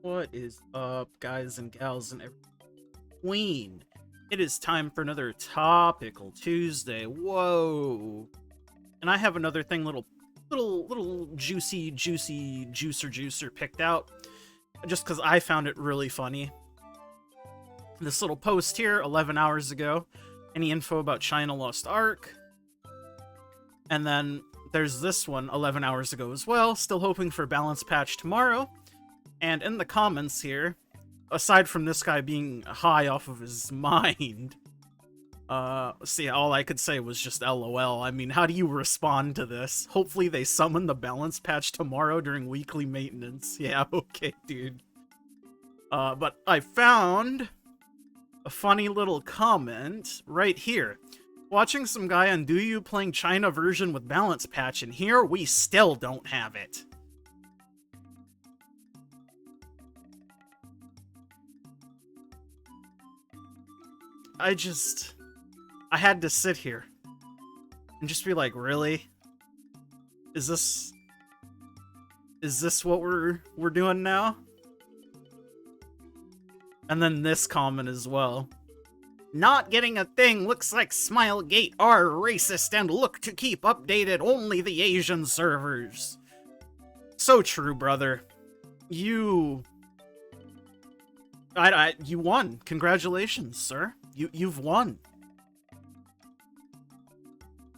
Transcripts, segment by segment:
What is up, guys and gals and every queen? It is time for another Topical Tuesday. Whoa. And I have another thing, little juicy juicer picked out, just because I found it really funny. This little post here, 11 hours ago. Any info about China Lost Ark? And then there's this one 11 hours ago as well. Still hoping for balance patch tomorrow. And in the comments here, aside from this guy being high off of his mind, see, all I could say was just LOL. I mean, how do you respond to this? Hopefully they summon the balance patch tomorrow during weekly maintenance. Yeah, okay, dude. But I found a funny little comment right here. Watching some guy on Do You playing China version with balance patch, and here we still don't have it. I had to sit here and just be like, really? Is this what we're doing now? And then this comment as well. Not getting a thing looks like Smilegate are racist and look to keep updated only the Asian servers. So true, brother. You won. Congratulations, sir. You've won.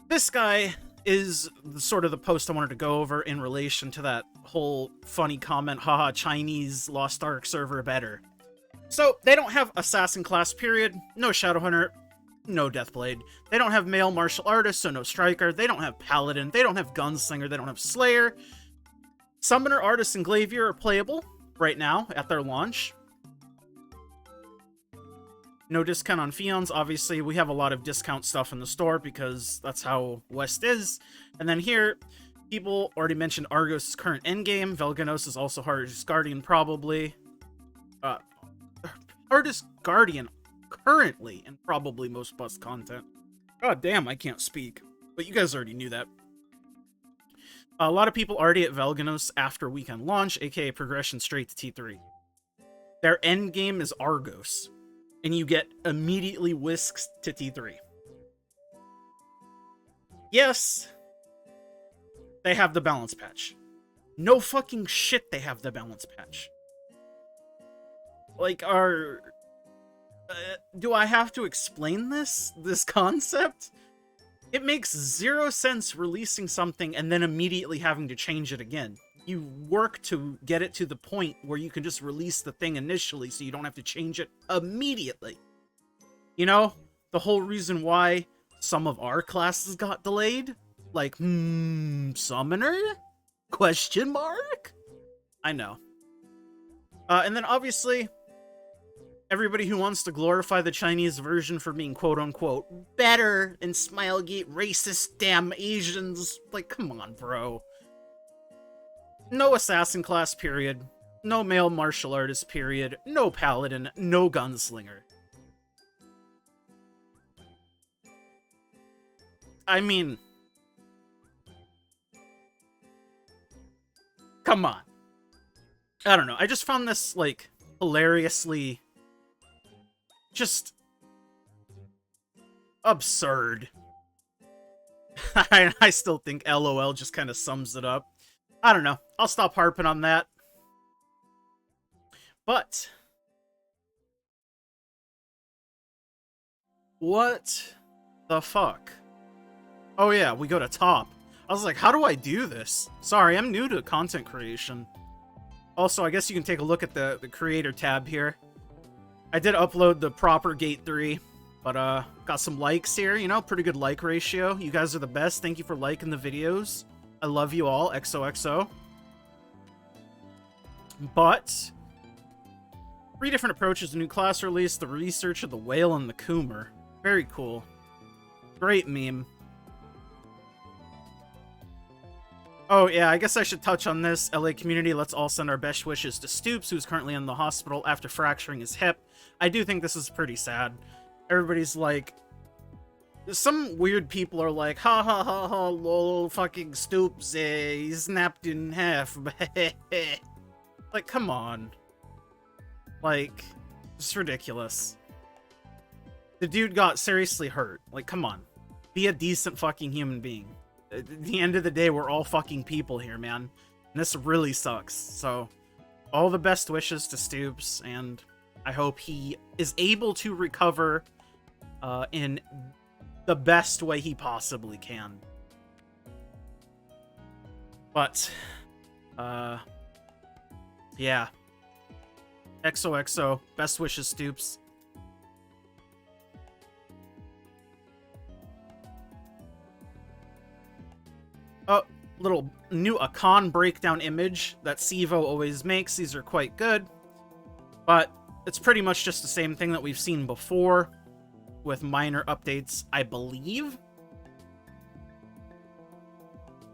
This guy is sort of the post I wanted to go over in relation to that whole funny comment, haha, Chinese Lost Ark server better. So, they don't have Assassin class, period. No Shadowhunter, no Deathblade. They don't have male martial artist, so no Striker. They don't have Paladin. They don't have Gunslinger. They don't have Slayer. Summoner, Artist, and Glavier are playable right now at their launch. No discount on Fions. Obviously, we have a lot of discount stuff in the store because that's how West is. And then here, people already mentioned Argos' current endgame. Valganos is also Hardest Guardian, probably. Hardest Guardian currently, and probably most bust content. God damn, I can't speak. But you guys already knew that. A lot of people already at Valganos after weekend launch, aka progression straight to T3. Their endgame is Argos. And you get immediately whisked to T3. Yes, they have the balance patch. No fucking shit they have the balance patch. Like, do I have to explain this concept? It makes zero sense releasing something and then immediately having to change it again. You work to get it to the point where you can just release the thing initially so you don't have to change it immediately. You know, the whole reason why some of our classes got delayed? Like, Summoner? Question mark? I know. And then obviously, everybody who wants to glorify the Chinese version for being quote-unquote better and Smilegate racist damn Asians. Like, come on, bro. No Assassin class, period. No male martial artist, period. No Paladin, no Gunslinger. I mean, come on. I don't know. I just found this, like, hilariously just absurd. I still think LOL just kind of sums it up. I don't know. I'll stop harping on that. But what the fuck? Oh yeah, we go to top. I was like, how do I do this? Sorry, I'm new to content creation. Also, I guess you can take a look at the creator tab here. I did upload the proper Gate 3, but got some likes here, you know, pretty good like ratio. You guys are the best. Thank you for liking the videos. I love you all, XOXO. But 3 different approaches to new class release, the research of the whale and the Coomer. Very cool. Great meme. Oh yeah, I guess I should touch on this. LA community, let's all send our best wishes to Stoops, who's currently in the hospital after fracturing his hip. I do think this is pretty sad. Everybody's like, some weird people are like, ha ha ha ha, lol, fucking Stoops, he snapped in half. Like, come on. Like, it's ridiculous. The dude got seriously hurt. Like, come on. Be a decent fucking human being. At the end of the day, we're all fucking people here, man. And this really sucks. So, all the best wishes to Stoops, and I hope he is able to recover in the best way he possibly can. But, yeah. XOXO. Best wishes, Stoops. Oh, little new Akan breakdown image that Sivo always makes. These are quite good. But it's pretty much just the same thing that we've seen before, with minor updates, I believe.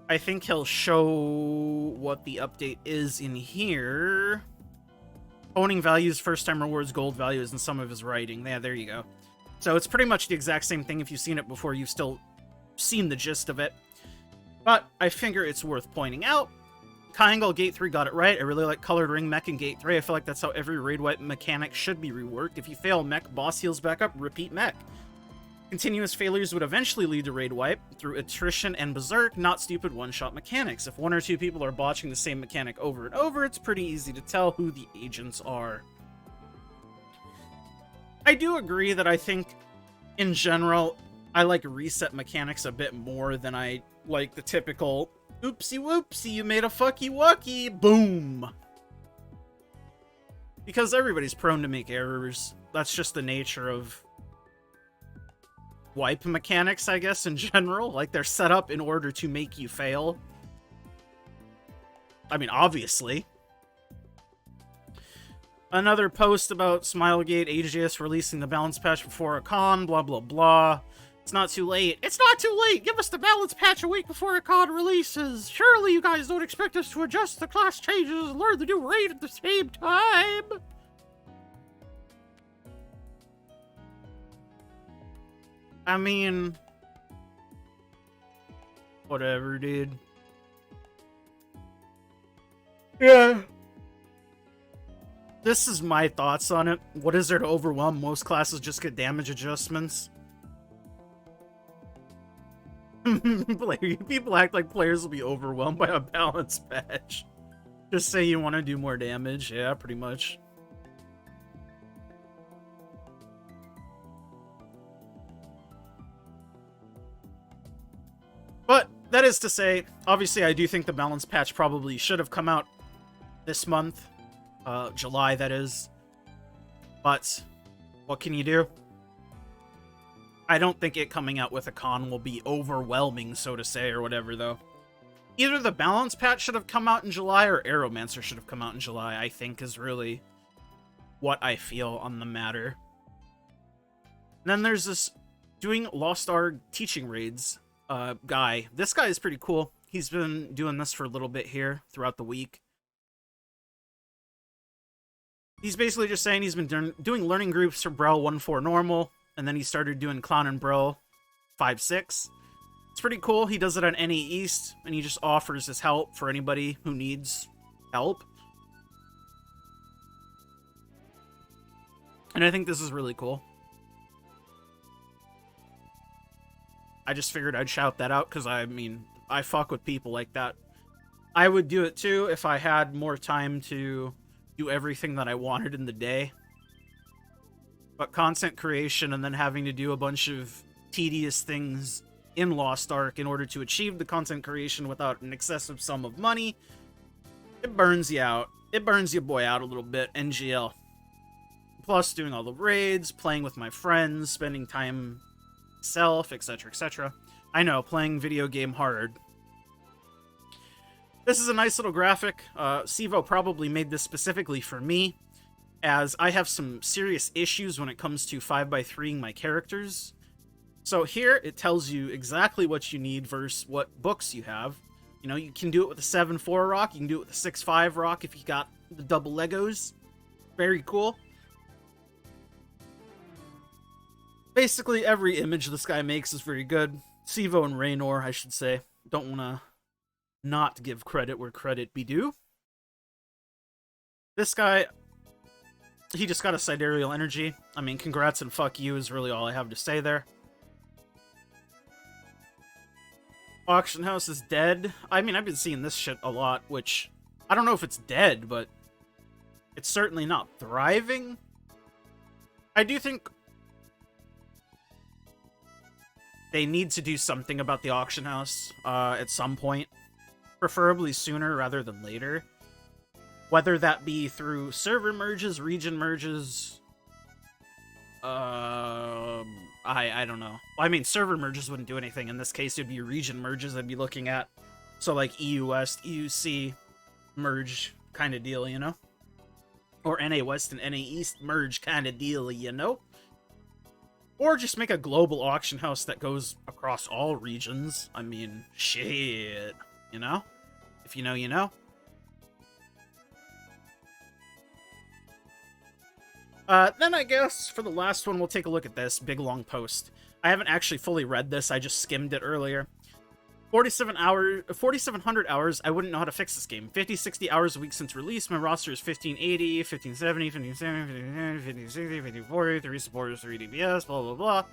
I think he'll show what the update is in here. Owning values, first-time rewards, gold values, and some of his writing. Yeah, there you go. So it's pretty much the exact same thing. If you've seen it before, you've still seen the gist of it. But I figure it's worth pointing out. Triangle Gate 3 got it right. I really like Colored Ring Mech in Gate 3. I feel like that's how every raid wipe mechanic should be reworked. If you fail mech, boss heals back up, repeat mech. Continuous failures would eventually lead to raid wipe through attrition and berserk, not stupid one-shot mechanics. If one or two people are botching the same mechanic over and over, it's pretty easy to tell who the agents are. I do agree that I think, in general, I like reset mechanics a bit more than I like the typical oopsie whoopsie, you made a fucky wucky, boom. Because everybody's prone to make errors. That's just the nature of wipe mechanics, I guess, in general. Like, they're set up in order to make you fail. I mean, obviously. Another post about Smilegate, AGS releasing the balance patch before a con, blah, blah, blah. It's not too late. It's not too late! Give us the balance patch a week before a con releases! Surely you guys don't expect us to adjust the class changes and learn the new raid at the same time! I mean, whatever, dude. Yeah. This is my thoughts on it. What is there to overwhelm? Most classes just get damage adjustments. People act like players will be overwhelmed by a balance patch. Just say you want to do more damage. Yeah, pretty much. But that is to say, obviously I do think the balance patch probably should have come out this month. July, that is. But what can you do? I don't think it coming out with a con will be overwhelming, so to say, or whatever, though. Either the balance patch should have come out in July, or Aeromancer should have come out in July, I think, is really what I feel on the matter. And then there's this doing Lost Ark teaching raids guy. This guy is pretty cool. He's been doing this for a little bit here throughout the week. He's basically just saying he's been doing learning groups for Bro 1-4 normal, and then he started doing Clown and Bro 5-6. It's pretty cool. He does it on NA East, and he just offers his help for anybody who needs help. And I think this is really cool. I just figured I'd shout that out, because I mean, I fuck with people like that. I would do it too if I had more time to do everything that I wanted in the day. But content creation and then having to do a bunch of tedious things in Lost Ark in order to achieve the content creation without an excessive sum of money, it burns you out. It burns your boy out a little bit, NGL. Plus doing all the raids, playing with my friends, spending time myself, etc, etc. I know, playing video game hard. This is a nice little graphic. Sivo probably made this specifically for me, as I have some serious issues when it comes to 5x3ing my characters. So here, it tells you exactly what you need versus what books you have. You know, you can do it with a 7-4 rock, you can do it with a 6-5 rock if you got the double Legos. Very cool. Basically, every image this guy makes is very good. Sivo and Raynor, I should say. Don't want to not give credit where credit be due. This guy, he just got a sidereal energy. I mean, congrats and fuck you is really all I have to say there. Auction house is dead. I mean, I've been seeing this shit a lot, which I don't know if it's dead, but it's certainly not thriving. I do think they need to do something about the auction house at some point, preferably sooner rather than later. Whether that be through server merges, region merges, I don't know. I mean, server merges wouldn't do anything. In this case, it'd be region merges I'd be looking at. So, like, EU West, EUC merge kind of deal, you know? Or NA West and NA East merge kind of deal, you know? Or just make a global auction house that goes across all regions. I mean, shit, you know? If you know, you know. Then I guess for the last one, we'll take a look at this big long post. I haven't actually fully read this. I just skimmed it earlier. 4,700 hours. I wouldn't know how to fix this game. 50, 60 hours a week since release. My roster is 1580, 1570, 1570, 1560, 1540, 3 supporters, 3 DPS, blah, blah, blah.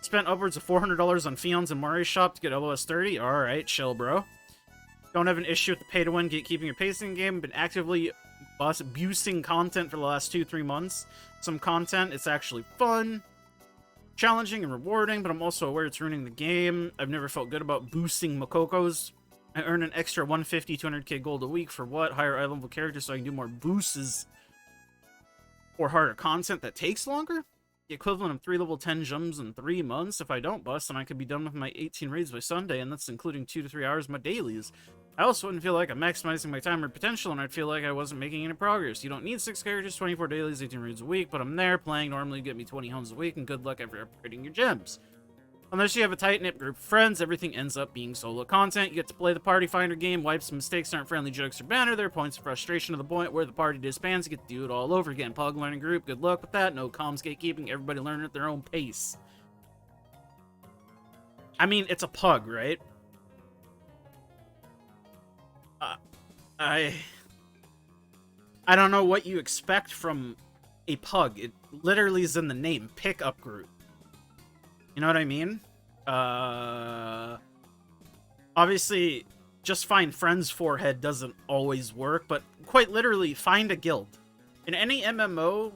Spent upwards of $400 on Fion's and Murray shop to get LOS 30. Alright, chill, bro. Don't have an issue with the pay-to-win, gatekeeping your pacing game. Been actively boosting content for the last 2-3 months. Some content, it's actually fun, challenging and rewarding, but I'm also aware it's ruining the game. I've never felt good about boosting Mokokos. I earn an extra 150, 200k gold a week for what? Higher eye-level characters so I can do more boosts or harder content that takes longer? The equivalent of 3 level 10 gems in 3 months. If I don't bust, then I could be done with my 18 raids by Sunday, and that's including 2 to 3 hours of my dailies. I also wouldn't feel like I'm maximizing my time or potential, and I'd feel like I wasn't making any progress. You don't need 6 characters, 24 dailies, 18 raids a week, but I'm there playing. Normally you get me 20 homes a week, and good luck ever upgrading your gems. Unless you have a tight-knit group of friends, everything ends up being solo content. You get to play the party finder game, wipes, mistakes aren't friendly jokes or banter. There are points of frustration to the point where the party disbands. You get to do it all over again. Pug learning group, good luck with that. No comms gatekeeping, everybody learning at their own pace. I mean, it's a pug, right? I don't know what you expect from a pug. It literally is in the name, pickup group. You know what I mean? Obviously, just find friends forehead doesn't always work, but quite literally, find a guild. In any MMO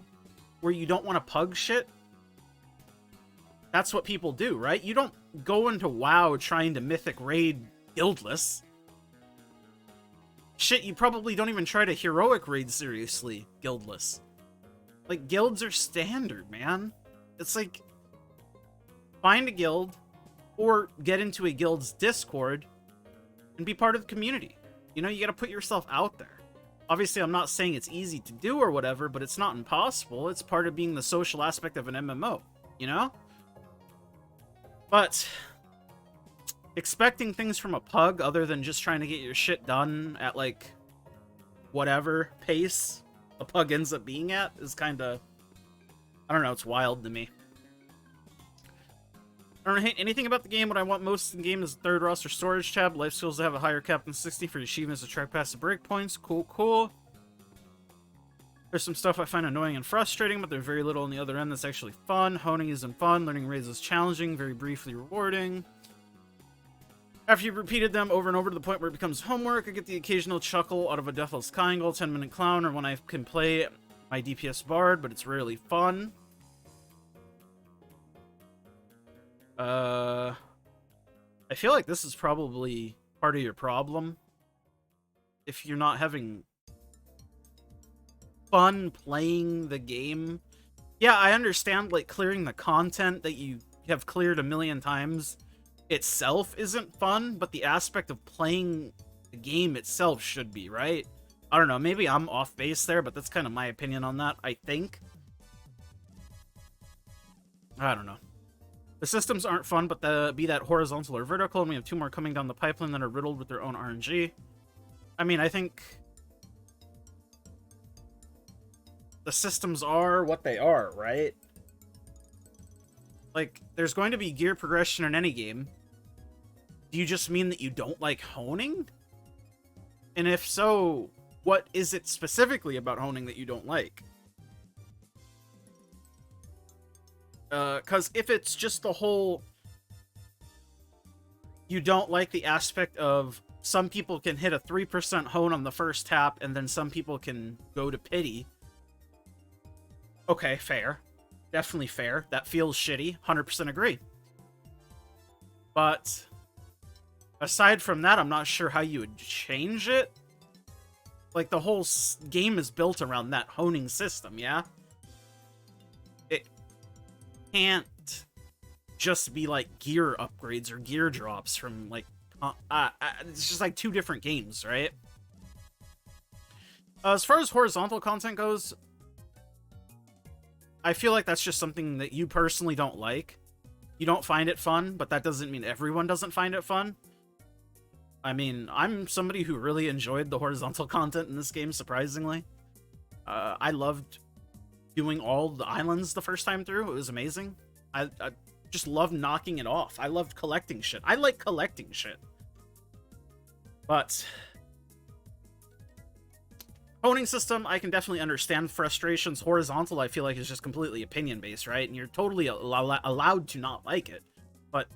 where you don't want to pug shit, that's what people do, right? You don't go into WoW trying to mythic raid guildless. Shit, you probably don't even try to heroic raid seriously guildless. Like, guilds are standard, man. It's like, find a guild, or get into a guild's Discord, and be part of the community. You know, you gotta put yourself out there. Obviously, I'm not saying it's easy to do or whatever, but it's not impossible. It's part of being the social aspect of an MMO, you know? But expecting things from a pug other than just trying to get your shit done at, like, whatever pace a pug ends up being at is kind of, I don't know, it's wild to me. I don't hate anything about the game. What I want most in the game is the third roster storage tab. Life skills to have a higher cap than 60 for achievements to track past the breakpoints. Cool, cool. There's some stuff I find annoying and frustrating, but there's very little on the other end that's actually fun. Honing isn't fun. Learning raids is challenging. Very briefly rewarding. After you've repeated them over and over to the point where it becomes homework, I get the occasional chuckle out of a Deathless Triangle, 10-minute clown, or when I can play my DPS bard, but it's rarely fun. I feel like this is probably part of your problem. If you're not having fun playing the game. Yeah, I understand, like, clearing the content that you have cleared a million times itself isn't fun, but the aspect of playing the game itself should be, right? I don't know, maybe I'm off base there, but that's kind of my opinion on that, I think. I don't know. The systems aren't fun, but be that horizontal or vertical, and we have 2 more coming down the pipeline that are riddled with their own RNG. I mean, I think the systems are what they are, right? Like, there's going to be gear progression in any game. Do you just mean that you don't like honing? And if so, what is it specifically about honing that you don't like? Because if it's just the whole... You don't like the aspect of some people can hit a 3% hone on the first tap, and then some people can go to pity. Okay, fair. Definitely fair. That feels shitty. 100% agree. But aside from that, I'm not sure how you would change it. Like, the whole game is built around that honing system, yeah? It can't just be, like, gear upgrades or gear drops from, like... it's just, like, two different games, right? As far as horizontal content goes, I feel like that's just something that you personally don't like. You don't find it fun, but that doesn't mean everyone doesn't find it fun. I mean, I'm somebody who really enjoyed the horizontal content in this game, surprisingly. I loved doing all the islands the first time through. It was amazing. I just loved knocking it off. I loved collecting shit. I like collecting shit. But... honing system, I can definitely understand frustrations. Horizontal, I feel like, is just completely opinion-based, right? And you're totally allowed to not like it. But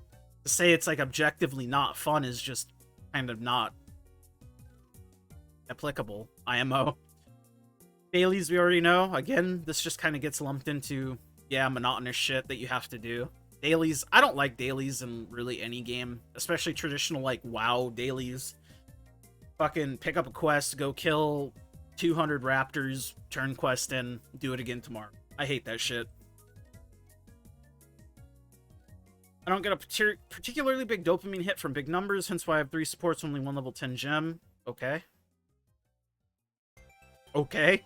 to say it's, like, objectively not fun is just kind of not applicable. IMO. Dailies, we already know. Again, this just kind of gets lumped into, yeah, monotonous shit that you have to do. Dailies, I don't like dailies in really any game. Especially traditional, like, WoW dailies. Fucking pick up a quest, go kill 200 raptors, turn quest in, do it again tomorrow. I hate that shit. I don't get a particularly big dopamine hit from big numbers, hence why I have 3 supports, only 1 level 10 gem. Okay. Okay.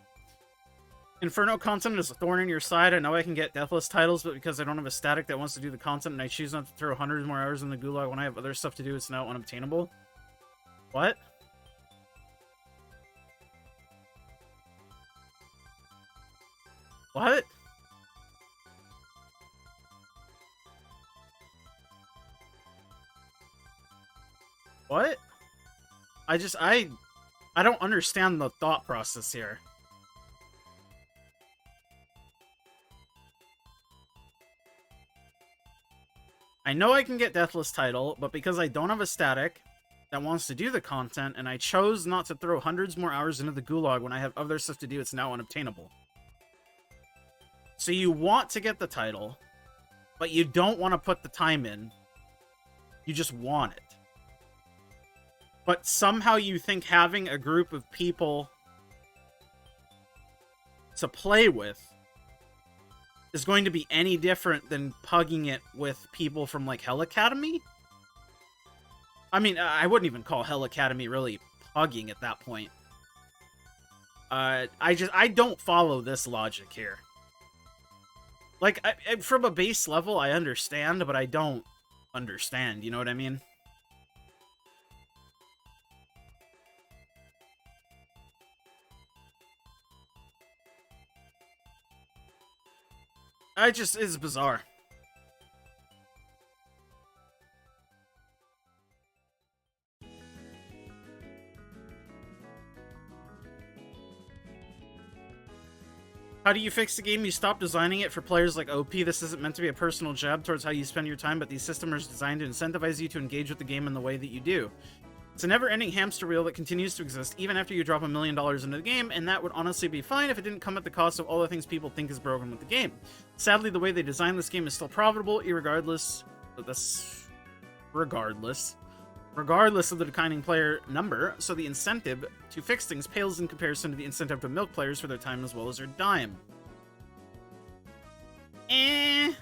Inferno content is a thorn in your side. I know I can get deathless titles, but because I don't have a static that wants to do the content and I choose not to throw hundreds more hours in the gulag when I have other stuff to do, it's now unobtainable. What? What? What? I don't understand the thought process here. I know I can get Deathless title, but because I don't have a static that wants to do the content, and I chose not to throw hundreds more hours into the gulag when I have other stuff to do, it's now unobtainable. So you want to get the title, but you don't want to put the time in. You just want it. But somehow you think having a group of people to play with is going to be any different than pugging it with people from, like, Hell Academy? I mean, I wouldn't even call Hell Academy really pugging at that point. I don't follow this logic here. Like, from a base level, I understand, but I don't understand, you know what I mean? It's bizarre. How do you fix the game? You stop designing it for players like OP. This isn't meant to be a personal jab towards how you spend your time, but these systems are designed to incentivize you to engage with the game in the way that you do. It's a never-ending hamster wheel that continues to exist even after you drop $1 million into the game, and that would honestly be fine if it didn't come at the cost of all the things people think is broken with the game. Sadly, the way they designed this game is still profitable, regardless of the declining player number, so the incentive to fix things pales in comparison to the incentive to milk players for their time as well as their dime. I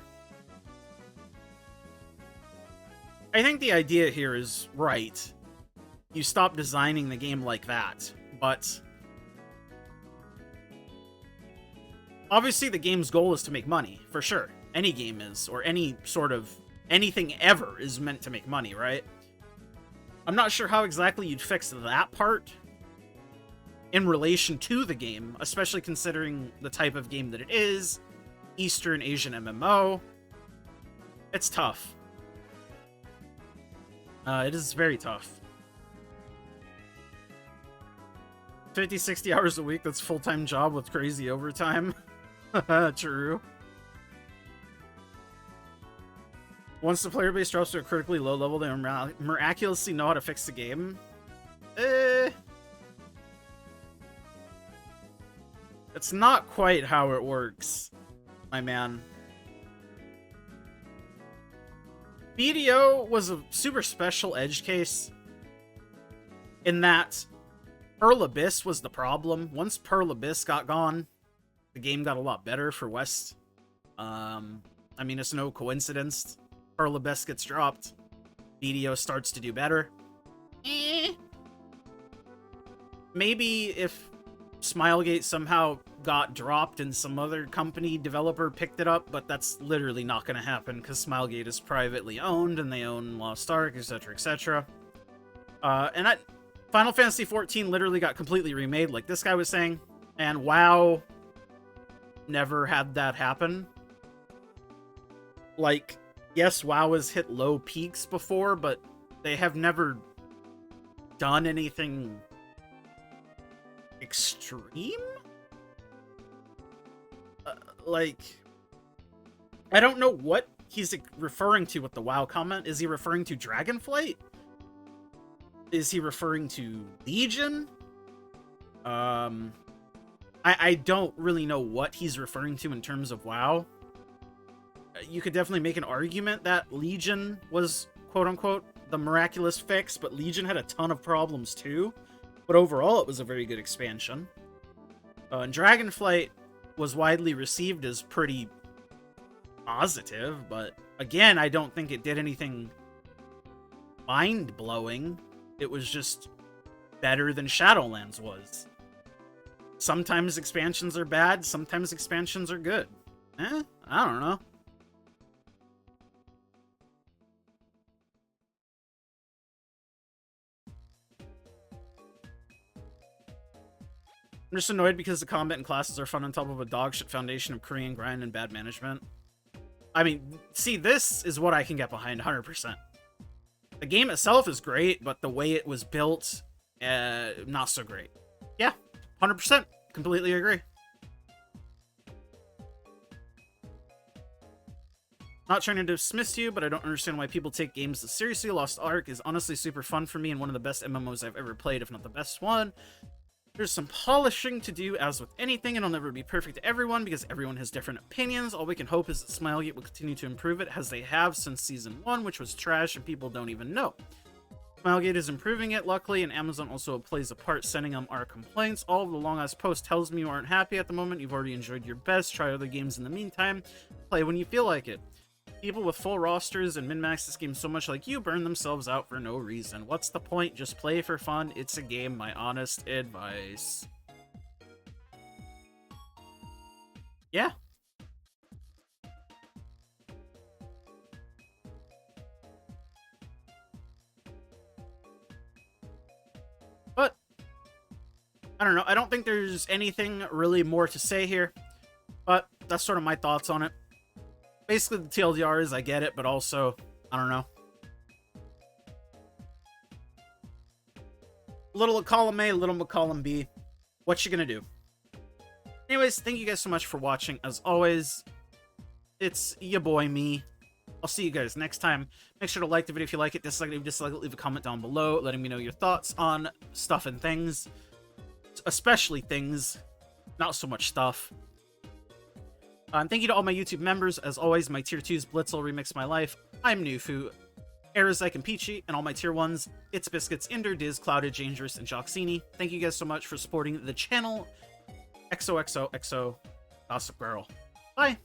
think the idea here is right. You stop designing the game like that, but obviously the game's goal is to make money, for sure. Any game is, or any sort of anything ever is meant to make money, right? I'm not sure how exactly you'd fix that part in relation to the game, especially considering the type of game that it is, Eastern Asian MMO. It's tough. It is very tough. 50, 60 hours a week, that's a full-time job with crazy overtime. True. Once the player base drops to a critically low level, they miraculously know how to fix the game. It's not quite how it works, my man. BDO was a super special edge case in that Pearl Abyss was the problem. Once Pearl Abyss got gone, the game got a lot better for West. I mean, it's no coincidence. Pearl Abyss gets dropped. BDO starts to do better. Maybe if Smilegate somehow got dropped and some other company developer picked it up, but that's literally not going to happen because Smilegate is privately owned and they own Lost Ark, etc., etc. Final Fantasy XIV literally got completely remade, like this guy was saying, and WoW never had that happen. Like, yes, WoW has hit low peaks before, but they have never done anything extreme? Like, I don't know what he's referring to with the WoW comment. Is he referring to Dragonflight? Is he referring to Legion? I don't really know what he's referring to in terms of WoW. You could definitely make an argument that Legion was, quote-unquote, the miraculous fix, but Legion had a ton of problems too. But overall, it was a very good expansion. And Dragonflight was widely received as pretty positive, but again, I don't think it did anything mind-blowing. It was just better than Shadowlands was. Sometimes expansions are bad, sometimes expansions are good. I don't know. I'm just annoyed because the combat and classes are fun on top of a dogshit foundation of Korean grind and bad management. I mean, see, this is what I can get behind 100%. The game itself is great, but the way it was built, not so great. Yeah, 100%. Completely agree. Not trying to dismiss you, but I don't understand why people take games this seriously. Lost Ark is honestly super fun for me and one of the best MMOs I've ever played, if not the best one. There's some polishing to do, as with anything, and it'll never be perfect to everyone because everyone has different opinions. All we can hope is that Smilegate will continue to improve it, as they have since Season 1, which was trash and people don't even know. Smilegate is improving it, luckily, and Amazon also plays a part sending them our complaints. All of the long-ass post tells me you aren't happy at the moment. You've already enjoyed your best. Try other games in the meantime. Play when you feel like it. People with full rosters and min-max this game so much like you burn themselves out for no reason. What's the point? Just play for fun. It's a game, my honest advice. Yeah. But, I don't know. I don't think there's anything really more to say here. But, that's sort of my thoughts on it. Basically, the TLDR is, I get it, but also, I don't know. Little column A, little column B. What you gonna do? Anyways, thank you guys so much for watching. As always, it's your boy, me. I'll see you guys next time. Make sure to like the video if you like it, dislike it if you dislike it, leave a comment down below, letting me know your thoughts on stuff and things. Especially things, not so much stuff. And thank you to all my YouTube members. As always, my Tier 2s, Blitzel, Remix My Life, I'm Nufu, Arizike and Peachy, and all my Tier 1s, It's Biscuits, Inder, Diz, Clouded, Dangerous, and Joxini. Thank you guys so much for supporting the channel. XOXOXO, Gossip Girl. Bye!